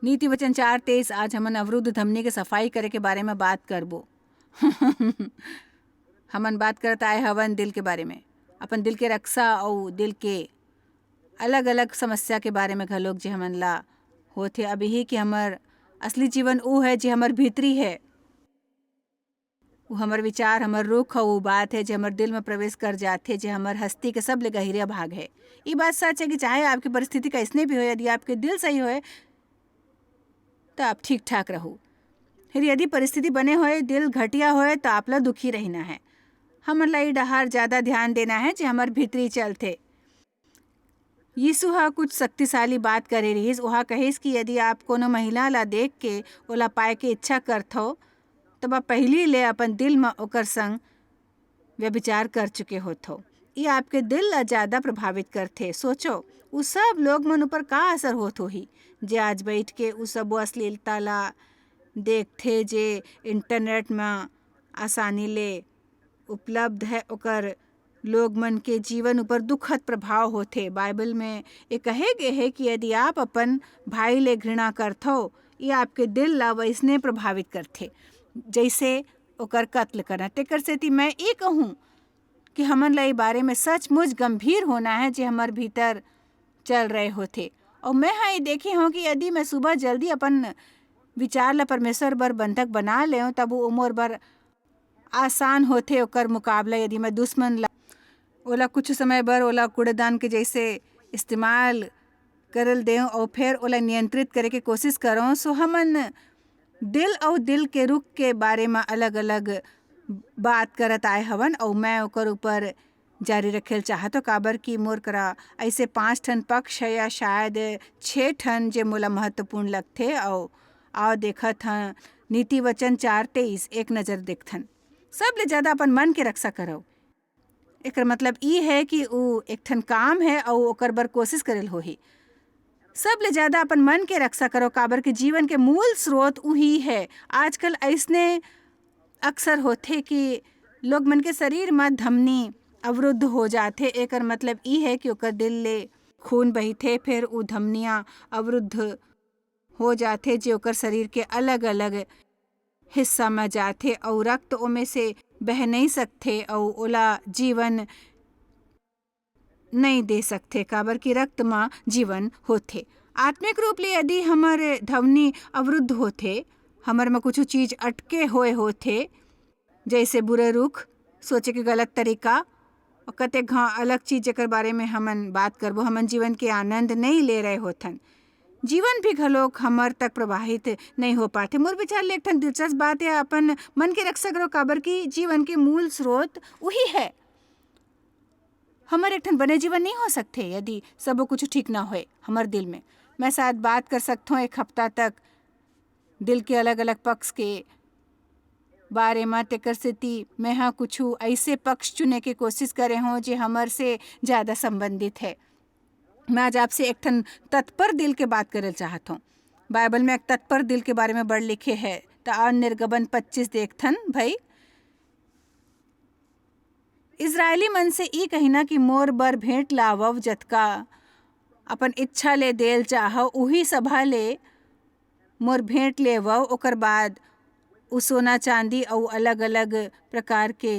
नीति वचन 4:23 आज हमन अवरुद्ध धमनी के सफाई करे के बारे में बात करबो। हमन बात करत आए हवन दिल के बारे में, अपन दिल के रक्षा और दिल के अलग अलग समस्या के बारे में घलोक जे हमन ला होथे। अभी ही कि हमर असली जीवन वो है जे हमर भीतरी है, वो हमर विचार, हमर रुख और वो बात है जो हमर दिल में प्रवेश कर जाते, जो हमर हस्ती के सबले गहरिया भाग है। ये बात सच है कि चाहे आपकी परिस्थिति कैसने भी हो, यदि आपके दिल सही होए तो आप ठीक ठाक रहो। फिर यदि परिस्थिति बने होए, दिल घटिया होए तो आप ला दुखी रहना है। हमन ला डहार ज़्यादा ध्यान देना है जो हमर भीतरी चलते। यीशु हा कुछ शक्तिशाली बात करे रहीस। वहाँ कहिस कि यदि आप कोनो महिला ला देख के ओला पाए के इच्छा करत हो तब आप पहली ले अपन दिल में ओकर संग व्यभिचार कर चुके होत हो। ये आपके दिल ला ज़्यादा प्रभावित करते। सोचो उस सब लोग मन ऊपर का असर होत होही जे आज बैठ के उस सब अश्लीलता ला देखते, जे इंटरनेट में आसानी ले उपलब्ध है, ओकर लोग मन के जीवन ऊपर दुखद प्रभाव होते। बाइबल में ये कहे गए है कि यदि आप अपन भाई ले घृणा करत हो, ये आपके दिल ला वैसने प्रभावित करते जैसे ओकर कत्ल करना। तेकर सेती मैं ये कहूँ कि हमन ला बारे में सचमुच गंभीर होना है जो हमार भीतर चल रहे होते। और मैं हाँ ये देखी हूँ कि यदि मैं सुबह जल्दी अपन विचार ला परमेश्वर बर बंधक बना ले तब वो उम्र बर आसान होते ओकर मुकाबला यदि मैं दुश्मन ला ओला कुछ समय बर ओला कूड़ेदान के जैसे इस्तेमाल करल दें और फिर ओला नियंत्रित करे के कोशिश करो। सो हमन दिल और दिल के रुख के बारे में अलग अलग बात करत आए हवन और मैं ओकर ऊपर जारी रखेल चाहतो। काबर की मोर करा ऐसे 5 ठन पक्ष है या शायद 6 ठन जे मोला महत्वपूर्ण लगथे। और आओ देखत हन नीति वचन 4:23 एक नज़र देखथन। सब ले ज़्यादा अपन मन के रक्षा करो। एकर मतलब ई है कि वो एक ठन काम है और ओकर बर कोशिश करेल होही। सब ले ज़्यादा अपन मन के रक्षा करो, काबर के जीवन के मूल स्रोत वही है। आजकल ऐसने अक्सर होते कि लोग मन के शरीर में धमनी अवरुद्ध हो जाते। एकर मतलब ई है कि ओकर दिल ले खून बहिथे, फिर वो धमनियाँ अवरुद्ध हो जाते जो ओकर शरीर के अलग अलग हिस्सा में जाते और रक्त ओमे से बह नहीं सकते और ओला जीवन नहीं दे सकते, काबर की रक्त में जीवन होते। आत्मिक रूप ले यदि हमारे धमनी अवरुद्ध होते, हमर में कुछ चीज अटके हुए होते, जैसे बुरे रुख, सोचे के गलत तरीका और कते अलग चीज जेकर बारे में हमन बात करबो, हमन जीवन के आनंद नहीं ले रहे होथन। जीवन भी घलोक हमर तक प्रवाहित नहीं हो पाते। मोर विचार ले एक ठन दिलचस्प बात है, अपन मन के रक्षा करो, काबर की जीवन के मूल स्रोत वही है। हमारे एक ठन बने जीवन नहीं हो सकते यदि सब कुछ ठीक ना होए हमार दिल में। मैं शायद बात कर सकता हूँ 1 हफ्ता तक दिल के अलग अलग पक्ष के बारे में। तेकर सेती मैं हाँ कुछ ऐसे पक्ष चुने के कोशिश करे हूँ जो हमार से ज़्यादा संबंधित है। मैं आज आपसे एक ठन तत्पर दिल के बात करल चाहत हूँ। बाइबल में एक तत्पर दिल के बारे में बड़ लिखे है। तो निर्गमन 25 देखथन भाई। इजरायली मन से ई कहिना कि मोर बर भेंट लावव, जतका अपन इच्छा ले देल चाह उही सभा ले मोर भेंट लेवव। ओकर बाद उ सोना चांदी और अलग अलग प्रकार के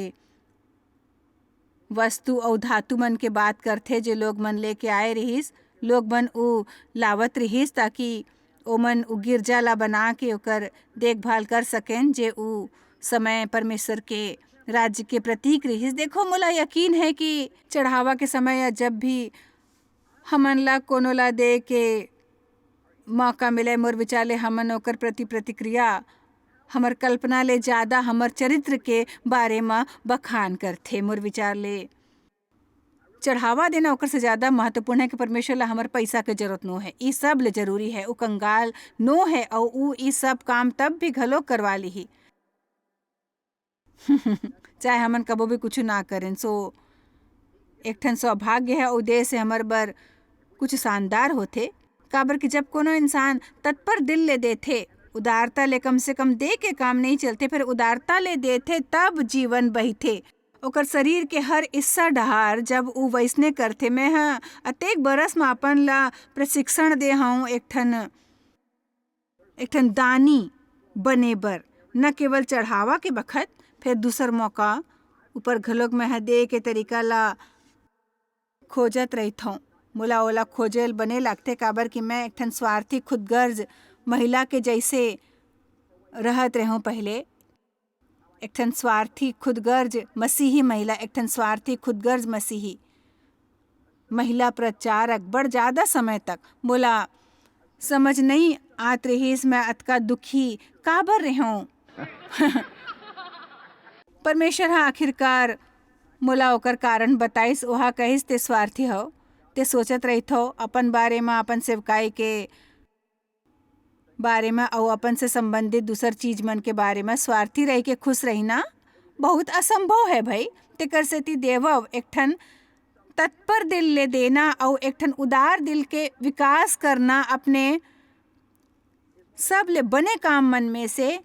वस्तु और धातु मन के बात करथे जे लोग मन लेके आए रहीस। लोग मन उ लावत रहीस ताकि ओमन उ गिरजा ला बना के ओकर देखभाल कर सकें, जे उ समय परमेश्वर के राज्य के प्रतीक रहीस। देखो मोला यकीन है कि चढ़ावा के समय या जब भी हमन ला कोनो ला दे के मौका मिले, मोर विचार ले हमन ओकर प्रति प्रतिक्रिया हमर कल्पना ले ज़्यादा हमर चरित्र के बारे में बखान करथे। मोर विचार ले चढ़ावा देना ओकर से ज़्यादा महत्वपूर्ण है कि परमेश्वर ला हमर पैसा के जरूरत नो है। ई सब ले जरूरी है। उ कंगाल नो है और उ ई सब काम तब भी घलो करवा ली चाहे हमन कबो भी कुछ ना करें। सो एक ठन सौभाग्य है उद्देश्य से हमर बर कुछ शानदार होते, काबर कि जब कोनो इंसान तत्पर दिल ले देथे, उदारता ले कम से कम दे के काम नहीं चलते, फिर उदारता ले देथे तब जीवन बहिथे। ओकर शरीर के हर हिस्सा डहार जब उ वैसने करथे। मैं हाँ अतेक बरस में अपन ला प्रशिक्षण दे हूँ एक ठन एक ठन दानी बने बर न केवल चढ़ावा के बखत फिर दूसर मौका ऊपर घलोक में ह दे के तरीका ला खोजत रहिथों। मोला ओला खोजेल बने लागथे, काबर कि मैं एक ठन स्वार्थी खुदगर्ज महिला के जैसे रहत रहूं पहले। एक ठन स्वार्थी खुदगर्ज मसीही महिला, एक ठन स्वार्थी खुदगर्ज मसीही महिला प्रचारक बड़ ज्यादा समय तक मोला समझ नहीं आत रहीस मैं अतका दुखी काबर रहूं। परमेश्वर हा आखिरकार मोला ओकर कारण बताइस। ओहा कहिस ते स्वार्थी हो, ते सोचत रहिथो अपन बारे में, अपन सेवकाई के बारे में और अपन से संबंधित दूसर चीज मन के बारे में स्वार्थी रह के खुश रहिना बहुत असंभव है भाई। तेकर सेती देवव एक ठन तत्पर दिल ले देना और एक ठन उदार दिल के विकास करना अपने सब ले बने काम मन में से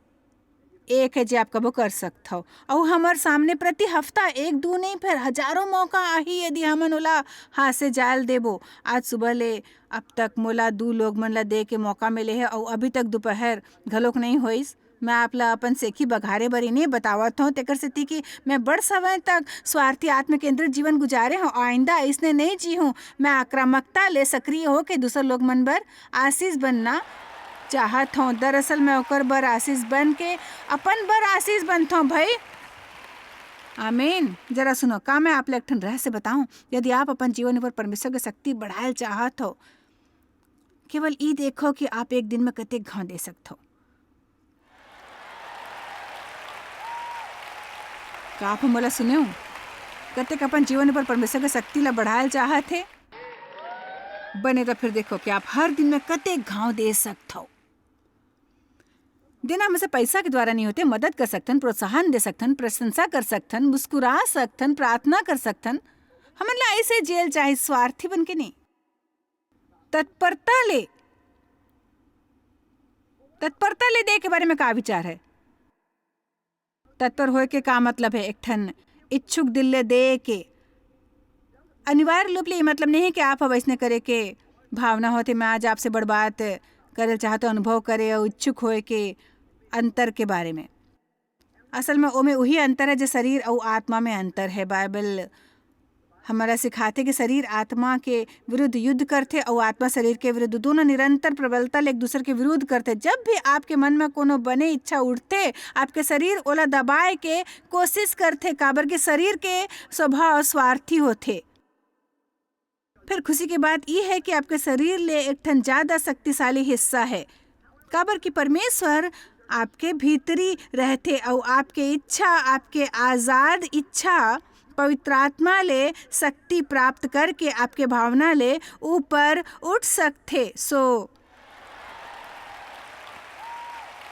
एक है जे आप कबो कर सकते हो। और हमार सामने प्रति हफ्ता एक दो नहीं फिर हजारों मौका आही यदि हमन ओला हाथ से जाल देबो। आज सुबह ले अब तक मोला 2 लोग मन ला दे के मौका मिले है और अभी तक दोपहर घलोक नहीं होइस। मैं आपला अपन सेखी बघारे बरी नहीं बतावत हूँ, तेकर सेती कि मैं बड़ समय तक स्वार्थी आत्म केंद्रित जीवन गुजारे हूँ। आइंदा इसने नहीं जी हूँ। मैं आक्रामकता ले सक्रिय हो के दूसर लोग मन बर आशीष बनना चाहत हूँ। दरअसल मैं ओकर बर आशीष बन के अपन बर आशीष बनता हूँ भाई। आमीन। जरा सुनो, का मैं आप एक ठन रहस्य बताऊं। यदि आप अपन जीवन पर परमेश्वर की शक्ति बढ़ाए चाहत हो, केवल ई देखो कि आप एक दिन में कते घाव दे सकते हो। का आप मोला सुने हो कते अपन जीवन पर परमेश्वर की शक्ति ला बढ़ाए चाहत है बने, तो फिर देखो कि आप हर दिन में कते घाव दे सकते हो। देना हमसे पैसा के द्वारा नहीं होते, मदद कर सकतन, प्रोत्साहन दे सकतन, प्रशंसा कर सकतन, मुस्कुरा सकतन, प्रार्थना कर सकतन। हमन ला ऐसे जेल चाहे स्वार्थी बन के नहीं। तत्परता ले दे के बारे में का विचार है। तत्पर होए के का मतलब है, एक ठन इच्छुक दिल ले दे के। अनिवार्य रूप ले मतलब नहीं है कि आप अब ऐसने करे के भावना होते मैं आज आपसे बड़ बात करे चाहते अनुभव करे और इच्छुक होए के अंतर के बारे में। असल में ओमे वही अंतर है जो शरीर और आत्मा में अंतर है। बाइबल हमारा सिखाते कि शरीर आत्मा के विरुद्ध युद्ध करते और आत्मा शरीर के विरुद्ध, दोनों निरंतर प्रबलता एक दूसरे के विरुद्ध करते। जब भी आपके मन में कोनो बने इच्छा उठते, आपके शरीर ओला दबाए के कोशिश करते, काबर के शरीर के स्वभाव स्वार्थी होते। फिर खुशी की बात यह है कि आपके शरीर ले एक ठन ज्यादा शक्तिशाली हिस्सा है, काबर की परमेश्वर आपके भीतरी रहते और आपके इच्छा, आपके आजाद इच्छा पवित्र आत्मा ले शक्ति प्राप्त करके आपके भावना ले ऊपर उठ सकते। सो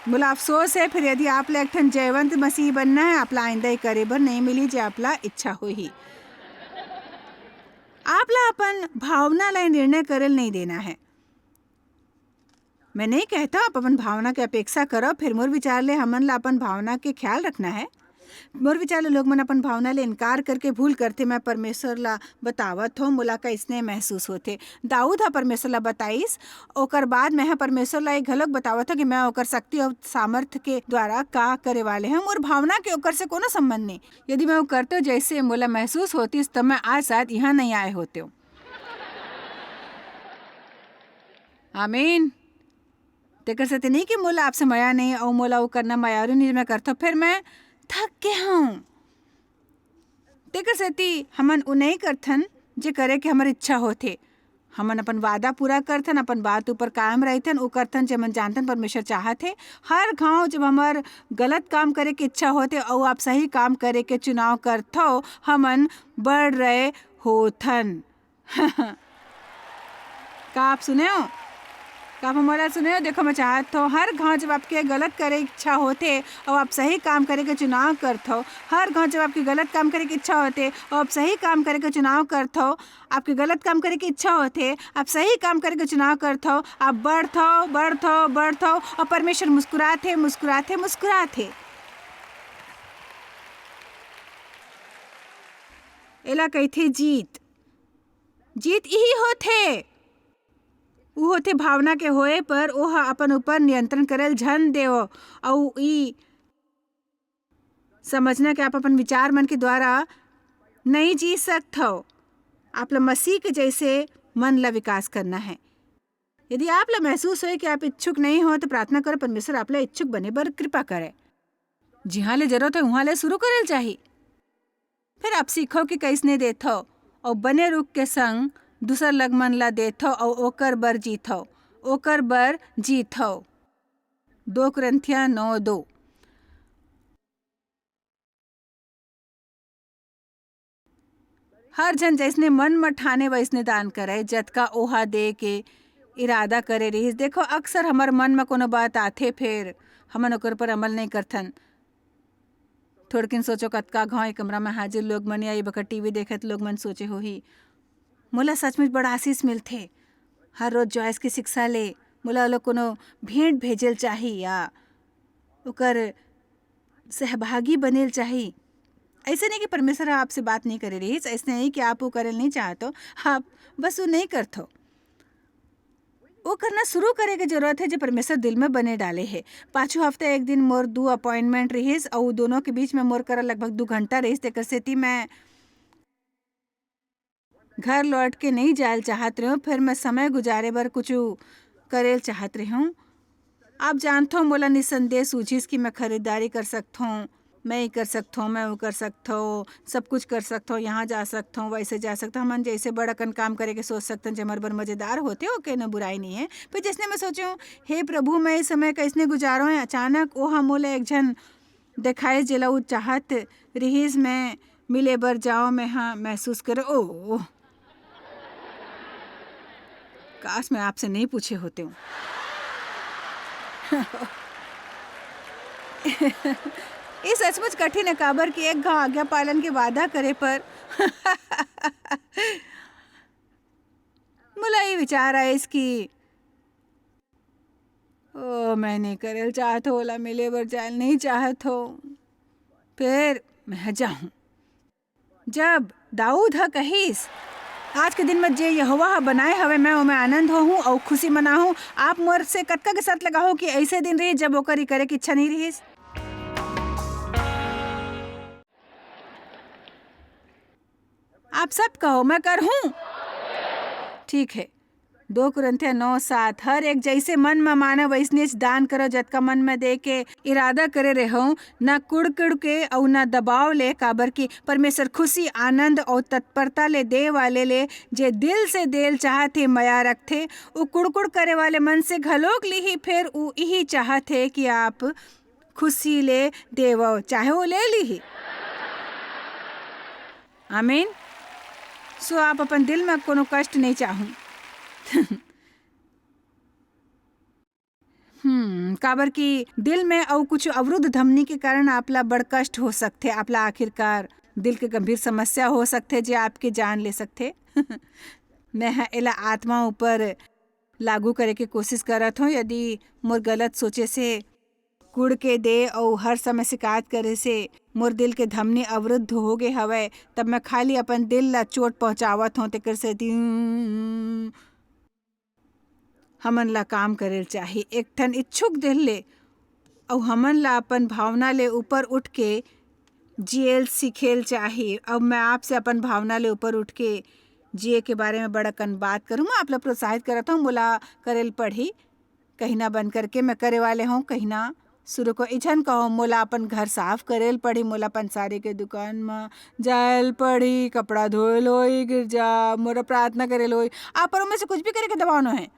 बोला अफसोस है फिर यदि आप ले एक ठन जयवंत मसीह बनना है, आपला आइंदा ही करे बर नहीं मिली जे आपला इच्छा हो ही। आपला अपन भावना ला निर्णय करल नहीं देना है। मैं नहीं कहता आप अपन भावना के अपेक्षा करो, फिर मोर विचार ले हमन ला अपन भावना के ख्याल रखना है। मोर विचार ले लोग मन अपन भावना ले इनकार करके भूल करते। मैं परमेश्वर ला बतावत हो मोला का इसने महसूस होते। दाऊद हा परमेश्वर ला बताइस, ओकर बाद मैं परमेश्वर ला एक घलक बतावत हो कि मैं ओकर शक्ति और सामर्थ्य के द्वारा का करे वाले हैं। मोर भावना के ओकर से कोनो संबंध नहीं। यदि मैं वो करते हो जैसे मोला महसूस होती तब मैं आज शायद यहाँ नहीं आए होते हो। आमीन। तेकर से नहीं कि मोला आपसे माया नहीं और मोला वो करना मायारू नहीं मैं करता, फिर मैं थक के हूँ। तेकर सेती हमन उ नहीं करथन जे करे के हमारी इच्छा होते। हमन अपन वादा पूरा करथन, अपन बात ऊपर कायम रहथन, वो करथन जे मन जानथन परमेश्वर चाहते। हर घाव जब हमार गलत काम करे के इच्छा होते और आप सही काम करे के चुनाव करथो, हमन बढ़ रहे होथन। का आप सुने हो? का आप हमारा सुने हो? देखो मैं चाहत हो हर घाव जब आपके गलत करे इच्छा होते और आप सही काम करे के चुनाव करते हो। हर घाव जब आपकी गलत काम करे की इच्छा होते और आप सही काम करे के चुनाव करते हो। आपके गलत काम करे की इच्छा होते, आप सही काम करे के चुनाव करते हो। आप बढ़थो और परमेश्वर मुस्कुराते मुस्कुराते मुस्कुराते। एला कहते जीत। जीत यही होते ऊ होथे भावना के होए पर ओहा अपन ऊपर नियंत्रण करल झन देव अउ ई समझना कि आप अपन विचार मन के द्वारा नहीं जी सकत हो। आप ला मसीह के जैसे मन ला विकास करना है। यदि आप ला महसूस होए कि आप इच्छुक नहीं हो तो प्रार्थना करो परमेश्वर आप ला इच्छुक बने बर कृपा करे। जिहाँ ले जरूरत है वहाँ ले शुरू करल चाहिए। फिर आप सीखो कि कैसने देथो और बने रुख के संग दूसर लग मन ला देथो और ओकर बर जीथो, ओकर बर जीथो। 2 कुरिन्थिया 9:2। हर जन जैसने मन म ठाने वैसने दान करे, जतका ओहा दे के इरादा करे रहिस। देखो अक्सर हमार मन में कोनो बात आथे फिर हमन ओकर पर अमल नहीं करथन। थोड़किन सोचो कतका घाव कमरा में हाजिर लोग मन या बखत टीवी देखत लोग मन सोचे होही मोला सचमुच बड़ा आशीष मिलथे। हर रोज जॉयस की शिक्षा ले मोला लोग कोनो भेंट भेजल चाही या ओकर सहभागी बनेल चाही। ऐसे नहीं कि परमेश्वर आपसे बात नहीं करे रही, ऐसे नहीं कि आप वो करल नहीं चाहतो, आप बस वो नहीं करतो। वो करना शुरू करे के जरूरत है जो परमेश्वर दिल में बने डाले है। पाँचों हफ्ते एक दिन मोर 2 अपॉइंटमेंट रहीस और दोनों के बीच में मोर करा लगभग 2 घंटा रहीस। तेकर सेती मैं घर लौट के नहीं जायल चाहत रही हूँ। फिर मैं समय गुजारे बर कुछ करेल चाहत रही हूँ। आप जानते हो मोला निसंदेह सूझिस कि मैं खरीदारी कर सकता हूँ, मैं ही कर सकता हूँ, मैं वो कर सकता हूँ, सब कुछ कर सकता हूँ, यहाँ जा सकता हूँ, वैसे जा सकता हूँ। मन जैसे बड़कन काम करे के सोच सकते हैं जो हमारे बर मज़ेदार होते हो के न बुराई नहीं है। फिर जिसने मैं सोची हूँ हे प्रभु मैं इस समय कैसने गुजारो है। अचानक वो हम मोला एक जन दिखाए जेला वो चाहत रहीस मैं मिले बर जाओ। मैं हाँ महसूस करे ओह काश मैं आपसे नहीं पूछे होते हूँ। ये सचमुच कठिन है काबर कि एक घाव आज्ञा पालन के वादा करे पर मुला ये विचार आए इसकी ओ मैं नहीं करल चाहत हो ला मिले बर जायल नहीं चाहत हो। फिर मैं जाऊं जब दाऊद ह कहिस आज के दिन में जे यहोवा बनाए हवे मैं ओमे आनंद होहूँ और खुशी मनाहूँ। आप मोर से कतका के शर्त लगाहो कि ऐसे दिन रही जब ओकर करे की इच्छा नहीं रहीस। आप सब कहो मैं कर हूँ। ठीक है 2 कुरिन्थिया 9:7। हर एक जैसे मन में माने वैसने दान करो जतका मन में दे के इरादा करे रहो, ना कुड़ के और ना दबाव ले। काबर की परमेश्वर खुशी आनंद और तत्परता ले दे वाले ले जे दिल से देल चाहते माया रखते। वो कुड़ करे वाले मन से घलोक ली ही फिर वो यही चाहते कि आप खुशी ले देवो चाहे वो ले ली। आमीन। सो आप अपन दिल में कोनो कष्ट नहीं चाहूँ। काबर की दिल में और कुछ अवरुद्ध धमनी के कारण आपला बड़ कष्ट हो सकते। आपला आखिरकार दिल के गंभीर समस्या हो सकते जे आपके जान ले सकते। मैं एला आत्मा ऊपर लागू करे के कोशिश करत हूँ। यदि मोर गलत सोचे से कुड़ के दे और हर समय शिकायत करे से मोर दिल के धमनी अवरुद्ध हो गए हवे, तब मैं खाली अपन दिल ला चोट पहुँचावत हूँ। तेकर से हमन ला काम करेल चाहिए एक ठन इच्छुक दिल ले और हमन ला अपन भावना ले ऊपर उठ के जियल सीखेल चाहिए। अब मैं आपसे अपन भावना ले ऊपर उठ के जिए के बारे में बड़कन बात करूँ। मैं आप लोग प्रोत्साहित करता हूँ मोला करेल पढ़ी कहीं ना बंद करके मैं करे वाले हूँ कहीं ना शुरू को इछन कहो। मोला अपन घर साफ करेल पड़ी, मोला पंसारी के दुकान में जायल पड़ी, कपड़ा धोयल होई, गिरजा मोरा प्रार्थना करेल होई। आप में से कुछ भी करे के दबाव न है।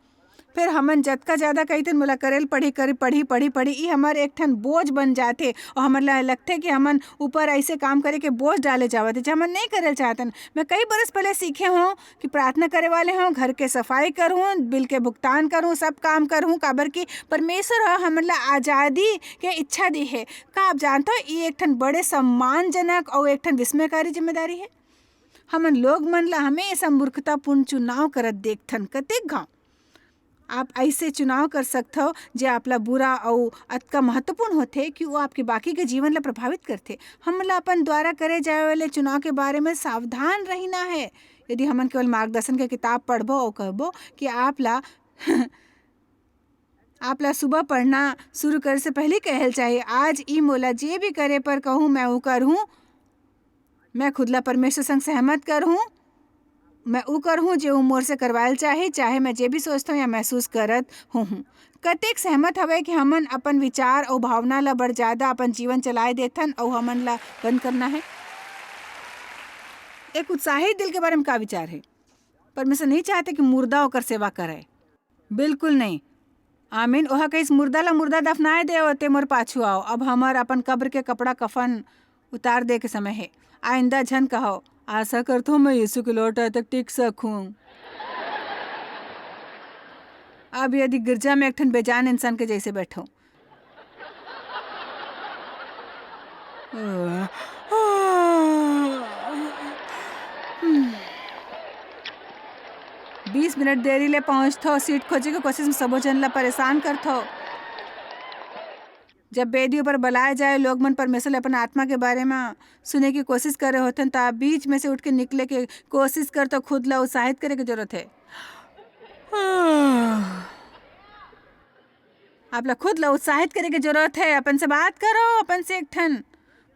फिर हमन जतका ज़्यादा कही मोला करेल पढ़ी ये हमारे एक ठन बोझ बन जाते और हमन ला लगते कि हमन ऊपर ऐसे काम करे के बोझ डाले जावत जो हमन नहीं करेल चाहतन। मैं कई बरस पहले सीखे हूँ कि प्रार्थना करे वाले हूँ, घर के सफाई करूँ, बिल के भुगतान करूँ, सब काम करूँ। काबर की परमेश्वर हमन ला आज़ादी के इच्छा दी है। का आप जानते हो ये एक ठन बड़े सम्मानजनक और एक ठन विस्मयकारी जिम्मेदारी है। हमन लोग मन ला हमेशा मूर्खतापूर्ण चुनाव करत देखथन कतेक घाव। आप ऐसे चुनाव कर सकते हो जो आपला बुरा और अतका महत्वपूर्ण होते कि वो आपके बाकी के जीवन ला प्रभावित करते। हमला अपन द्वारा करे जाए वाले चुनाव के बारे में सावधान रहना है। यदि हमन केवल मार्गदर्शन के किताब पढ़बो और कहबो कि आप ला आप ला सुबह पढ़ना शुरू करे से पहले कहल चाहिए आज ई मोला जे भी करे पर कहूँ मैं वो करूँ, मैं खुदला परमेश्वर संग सहमत करहूँ, मैं वो करहूँ जो मोर से करवायल चाहे मैं जे भी सोचता हूँ या महसूस करत हूँ। कतेक सहमत हवे कि हमन अपन विचार और भावना ला बढ़ ज़्यादा अपन जीवन चलाए देथन और हमन ला बंद करना है। एक उत्साहित दिल के बारे में का विचार है? परमेश्वर नहीं चाहते कि मुर्दा होकर सेवा करे, बिल्कुल नहीं। आमीन। ओहा कहीं मुर्दा ला मुर्दा दफनाए दे होते मोर पाछू आओ। अब हमार अपन कब्र के कपड़ा कफन उतार दे के समय है। आइंदा झन कहो आशा करता हूँ मैं यीशु के लौट आए तक टिक सकूँ। अब यदि गिरजा में एक ठन बेजान इंसान के जैसे बैठो, 20 मिनट देरी ले पहुँचथो, सीट खोजे के कोशिश में सबो जन ला परेशान करथो। जब बेदियों पर बुलाए जाए लोग मन परमेश्वर अपन आत्मा के बारे में सुने की कोशिश कर रहे होते हैं, तो आप बीच में से उठ के निकले के कोशिश कर तो खुद ला उत्साहित करे की जरूरत है। आप ला खुद ला उत्साहित करे की जरूरत है। अपन से बात करो, अपन से एक ठन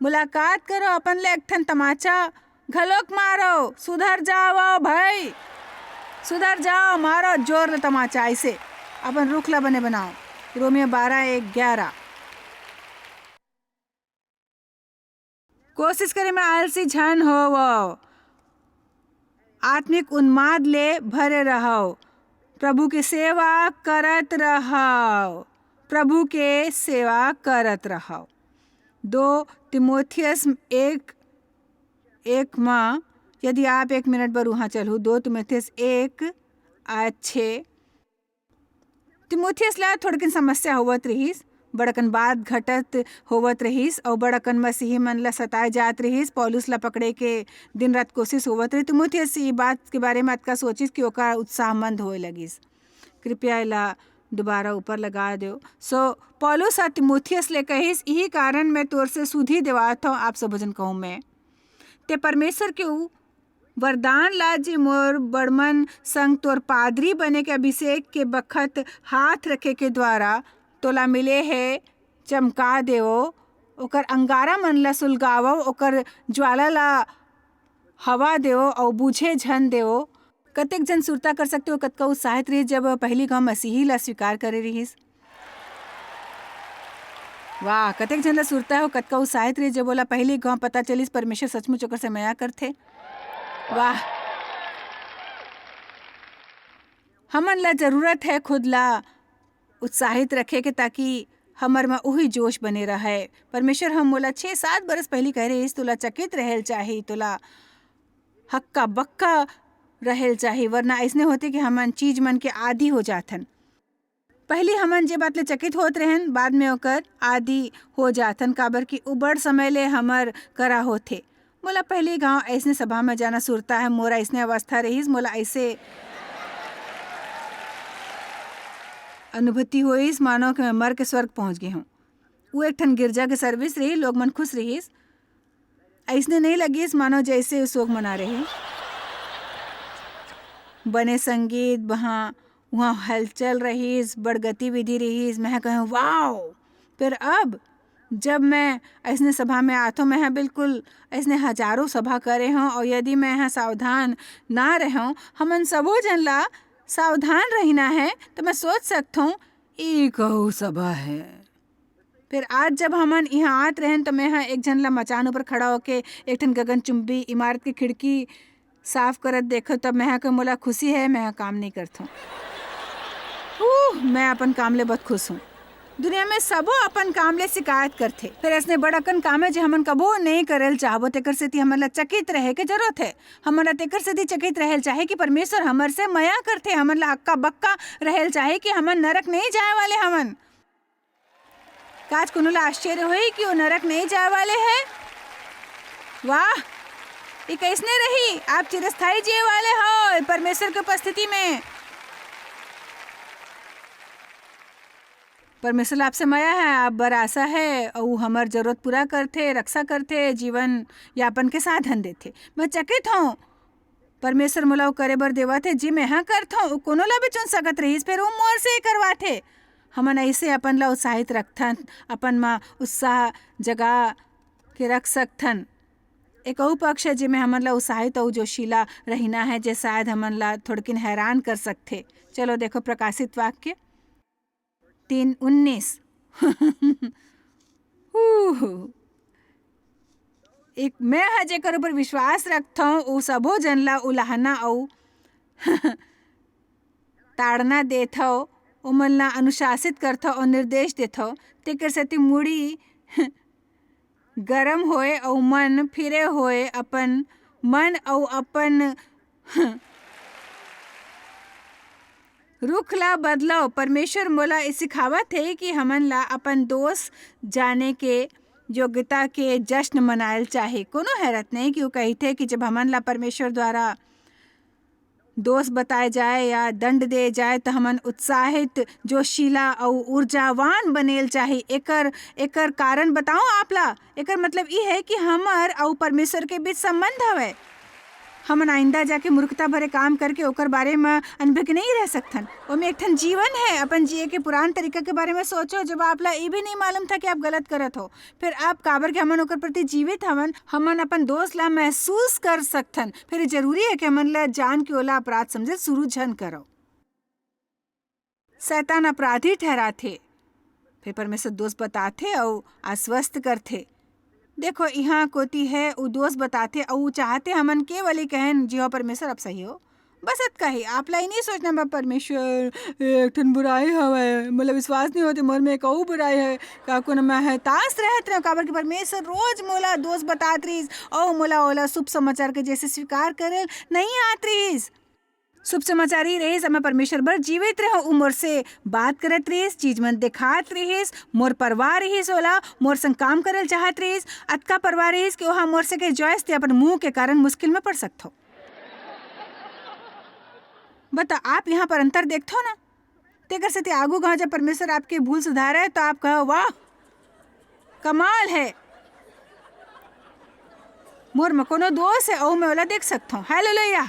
मुलाकात करो, अपन ले एक ठन तमाचा घलोक मारो, सुधर जाओ भाई, सुधर जाओ, मारो जोर ले तमाचा, ऐसे अपन रुखला बने बनाओ। रोमियो 12:1-11। कोशिश करे में आलसी झन हो, वो आत्मिक उन्माद ले भरे रहो, प्रभु की सेवा करत रहो, प्रभु के सेवा करत रहो। 2 तिमोथियस 1:1 माँ, यदि आप 1 मिनट पर वहाँ चलू। 2 तिमोथियस 1:6। तिमोथियस ला थोड़किन समस्या होवत रहीस, बड़कन बात घटत होवत रहीस और बड़कन मसीही मन ला सताए जात रहीस। पौलुस ला पकड़े के दिन रात कोशिश होवत रही। तिमोथियस ये बात के बारे में अतका सोचिस कि ओका उत्साहमंद होए लगिस। कृपया ला दोबारा ऊपर लगा दो। पौलुस आ तिमोथियस ले कहिस, यही कारण मैं तोर से सुधी देवात हूँ। आप सब भजन कहूँ मैं ते परमेश्वर के वरदान ला जे मोर बड़मन संग तोर पादरी बने के अभिषेक के बखत हाथ रखे के द्वारा तोला मिले है, चमका देओ, ओकर अंगारा मन ला सुलगावो, ओकर ज्वाला ला हवा देओ और बूझे झन देओ। कतेक जन सुरता कर सकते हो कतका उत्साहित रही जब पहली गाँव मसीही ला स्वीकार करे रहीस। वाह, कतेक जन ला सुरता हो कतका उत्साहित रही जब बोला पहली गाँव पता चलिस परमेश्वर सचमुच ओकर से माया करथे। वाह, हमन ला जरूरत है खुद ला उत्साहित रखे के ताकि हमर में वही जोश बने रहे। परमेश्वर हम मोला 6-7 बरस पहले कह रहे तोला चकित रहेल चाही, तोला हक्का बक्का रहेल चाही, वरना ऐसने होते कि हमन चीज मन के आदि हो जाथन। पहले हमन जे बात ले चकित होत रहन, बाद में ओकर आदि हो जाथन, काबर कि उ बड़ समय ले हमर करा होथे। मोला पहले गाँव ऐसने सभा में जाना सुरता है, मोरा ऐसने अवस्था रहीस, मोला ऐसे अनुभूति होइस मानो कि मैं मर के स्वर्ग पहुंच गई हूँ। वो एक ठन गिरजा के सर्विस रही, लोग मन खुश रहीस, ऐसने नहीं लगिस मानो जैसे शोक मना रहे। बने संगीत वहाँ हलचल रहीस, बड़ गतिविधि रहीस। मैं कहूँ वाओ। फिर अब जब मैं ऐसने सभा में आतो, मैं बिल्कुल ऐसने हजारों सभा करे हूँ, और यदि मैं यहाँ सावधान ना रहूँ, हमन सबो जन ला सावधान रहना है, तो मैं सोच सकता हूँ ये कहू सभा है। फिर आज जब हमन यहाँ आत रहन, तो मैं यहाँ एक जन ला मचान ऊपर खड़ा होके एक ठन गगनचुंबी इमारत की खिड़की साफ करत देखो, तब मैं को मोला खुशी है, मैं काम नहीं करता हूँ। मैं अपन काम ले बहुत खुश हूँ। दुनिया में सबो अपन काम ले शिकायत करथे, फिर ऐसने बड़कन काम है जो हमन कबो नहीं करेल चाहबो, तेकर सेती हमन ला चकित रहे के जरूरत है। हमन ला तेकर सेती चकित रहेल चाहे कि परमेश्वर हमर से माया करथे। हमन ला हक्का बक्का रहेल चाहे कि हमन नरक नहीं जाए वाले। हमन काज कोनो ला आश्चर्य होई कि वो नरक नहीं जाए वाले है। वाह, ये कैसने रही, आप चिरस्थायी जिए वाले हो परमेश्वर की उपस्थिति में। परमेश्वर आपसे माया है, आप बर आशा है, और हमार जरूरत पूरा करते, रक्षा करते, जीवन यापन के साधन देते। मैं चकित हूँ परमेश्वर मोला करे बर देवा थे जी मैं हाँ करता हूँ कोनो ला भी चुन सकत रहीस फिर वो मोर से ही करवाथे। हमन ऐसे अपन ला उत्साहित रखथन, अपन मा उत्साह जगा के रख सकथन। एक और पक्ष है जिसमें हमन ला उत्साहित और जोशीला रहना है, जे शायद हमन ला थोड़किन हैरान कर सकथे। चलो देखो प्रकाशित वाक्य 3:19 एक मैं है जेकर ऊपर विश्वास रखता हूँ वो सबो जन ला उलाहना और ताड़ना देथो, ओमन ला अनुशासित करथो और निर्देश देथो। तेकर सेती मुड़ी गरम होए और मन फिरे होए अपन मन और अपन रुख ला बदलो। परमेश्वर मोला सिखावत है कि हमन ला अपन दोस्त जाने के योग्यता के जश्न मनायल चाहे। कोनो हैरत नहीं कि वो कहते कि जब हमन ला परमेश्वर द्वारा दोष बताए जाए या दंड दे जाए तो हमन उत्साहित जोशीला और ऊर्जावान बनेल चाहे। एकर कारण बताऊं आपला। एकर मतलब ये है कि हमर और परमेश्वर के बीच संबंध हवे। हमन आइंदा जाके मूर्खता भरे काम करके ओकर बारे में अनभिज्ञ नहीं रह सकथन। ओमे एक ठन जीवन है। अपन जिए के पुरान तरीका के बारे में सोचो जब आपला ये भी नहीं मालूम था कि आप गलत करत हो, फिर आप काबर के हमन ओकर प्रति जीवित हवन। हमन अपन दोस्त ला महसूस कर सकथन। फिर जरूरी है कि हमन ला जान के ओला अपराध समझे शुरू झन करो। शैतान अपराधी ठहराथे, फिर परमेश्वर दोस्त बताथे और आश्वस्त करथे। देखो यहाँ कोती है वो दोस्त बताते और चाहते हमन केवल ही कहन जी हो परमेश्वर अब सही हो, बस इत कही। आप ला नहीं सोचना बा परमेश्वर एक ठन बुराई हवे, मतलब विश्वास नहीं होते मोर में एक और बुराई है का को मैं है तास रहत रहे काबर कि परमेश्वर रोज मोला दोस्त बतात रहीस और मोला ओला शुभ समाचार के जैसे स्वीकार करेल नहीं आत रहीस। शुभ समाचार ही रहीस, मैं परमेश्वर बर जीवित रहो, उमर से बात करत रहीस, चीज मन दिखात रहीस, मोर परवार रहीस, ओला मोर संग काम करल चाहत रहीस। अतका परवार रहीस कि ओहा मोर से के जॉइस ते अपन मुंह के कारण मुश्किल में पड़ सकथो। बता आप यहाँ पर अंतर देखथो ना। तेकर से आगू गाँव जब परमेश्वर आपके भूल सुधारे तो आप कहो वाह कमाल है, मोर में कोनो दोष है और मैं ओला देख सकता हूँ। हालेलुया।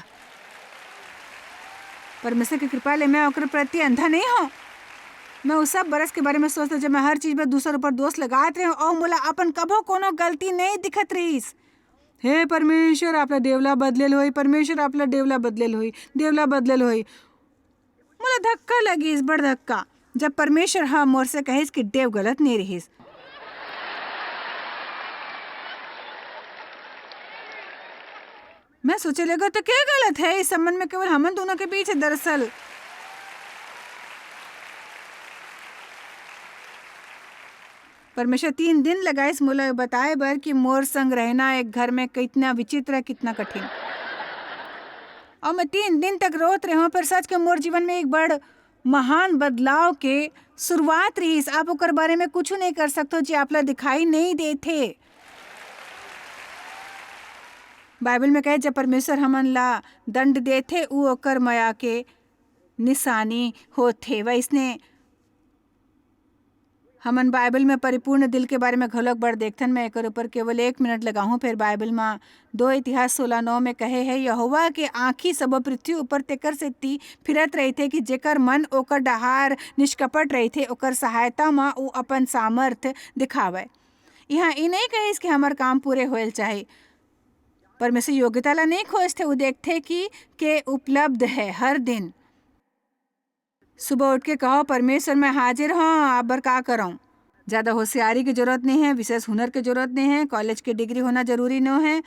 परमेश्वर की कृपा ले मैं ओकर प्रति अंधा नहीं हूँ। मैं उस सब बरस के बारे में सोचता जब मैं हर चीज में दूसरे ऊपर दोष लगाते रही और मोला अपन कभो कोनो गलती नहीं दिखत रहीस। हे परमेश्वर आपला देवला बदलेल होई, परमेश्वर आपला देवला बदलेल होई, देवला बदलेल होई। मोला धक्का लगी, बड़ धक्का, जब परमेश्वर हाँ मोर से कहिस कि देव गलत नहीं रहीस। मैं सोचे लगा तो क्या गलत है इस संबंध में, केवल हमन दोनों के बीच है। दरअसल परमेश्वर 3 दिन लगाए इस मोला बताए बर कि मोर संग रहना एक घर में कितना विचित्र है, कितना कठिन। और मैं 3 दिन तक रोत रही हूँ, पर सच के मोर जीवन में एक बड़ महान बदलाव के शुरुआत रही। आप ओकर बारे में कुछ नहीं कर सकते जी आपला दिखाई नहीं देते। बाइबल में कहे जब परमेश्वर हमन ला दंड देथे उ ओकर माया के निशानी होथे। वैसने हमन बाइबल में परिपूर्ण दिल के बारे में घलोक बड़ देखथन। मैं एकर ऊपर केवल 1 मिनट लगाऊं। फिर बाइबल में 2 इतिहास 16:9 में कहे है यहोवा के आँखी सब पृथ्वी ऊपर तेकर से ती फिरत रहथे कि जेकर मन ओकर डहार निष्कपट रहथे ओकर सहायता में उ अपन सामर्थ दिखावे। यहाँ ये नहीं कहिस कि हमार काम पूरे होल चाहे। परमेश्वर योग्यता ला नहीं खोजते, वो देखते कि के उपलब्ध है हर दिन। सुबह उठ के कहो परमेश्वर मैं हाजिर हूँ, आप बर का कराऊँ। ज़्यादा होशियारी की जरूरत नहीं है, विशेष हुनर की जरूरत नहीं है, कॉलेज की डिग्री होना जरूरी नहीं है,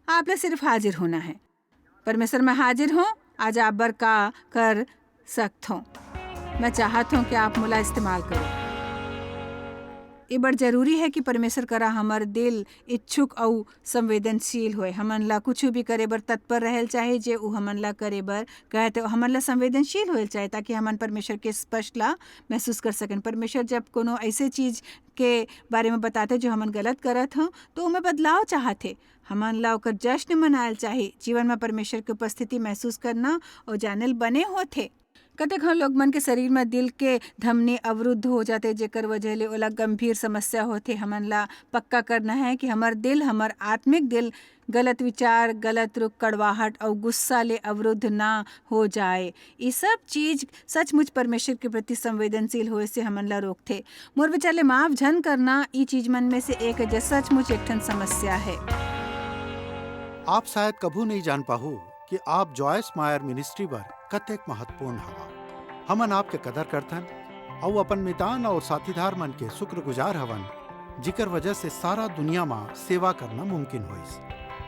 आपने सिर्फ हाजिर होना है। परमेश्वर मैं हाजिर हूँ, आज आप बर का कर सकता हूँ। मैं चाहता हूँ कि आप मुला इस्तेमाल करो। ये बड़ जरूरी है कि परमेश्वर करा हमार दिल इच्छुक और संवेदनशील होए। हमन ला कुछ भी करे बर तत्पर रहल चाहे, जे उ हमन ला करे बर कहते हमन ला संवेदनशील होल चाहे, ताकि हमन परमेश्वर के स्पष्ट ला महसूस कर सकें। परमेश्वर जब कोनो ऐसे चीज के बारे में बताते जो हमन गलत करत हों तो उमें बदलाव चाहते। हमन ला ओकर जश्न मनायल चाहे। जीवन में परमेश्वर की उपस्थिति महसूस करना और जानल बने होते। कतेक हाँ लोग मन के शरीर में दिल के धमनी अवरुद्ध हो जाते, जेकर वजह ले ओला गंभीर समस्या होते। हमन ला पक्का करना है कि हमार दिल, हमार आत्मिक दिल गलत विचार, गलत रुख, कड़वाहट और गुस्सा ले अवरुद्ध ना हो जाए। ये सब चीज सचमुच परमेश्वर के प्रति संवेदनशील होए से हमन ला रोकथे। मोर विचार ले माफ झन करना ई चीज मन में से एक है, जो सचमुच एक ठन समस्या है। आप शायद कभू नहीं जान पाहू कि आप जॉयस मायर मिनिस्ट्री बर कतेक महत्वपूर्ण हवा। हमन आपके कदर करथन और अपन मितान और साथीदार मन के शुक्रगुजार हवन, जिकर वजह से सारा दुनिया में सेवा करना मुमकिन होइस।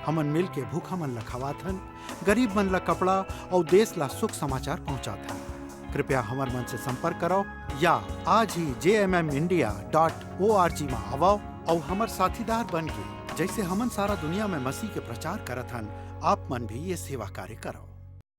हमन मिल के भूखा मन ला खवाथन, गरीब मन ला कपड़ा और देश ला सुख समाचार पहुंचाथन। कृपया हमर मन से संपर्क करो या आज ही jmmindia.org में आवो और हमर साथीदार बन के जैसे हमन सारा दुनिया में मसीह के प्रचार करत हन, आप मन भी ये सेवा कार्य करो।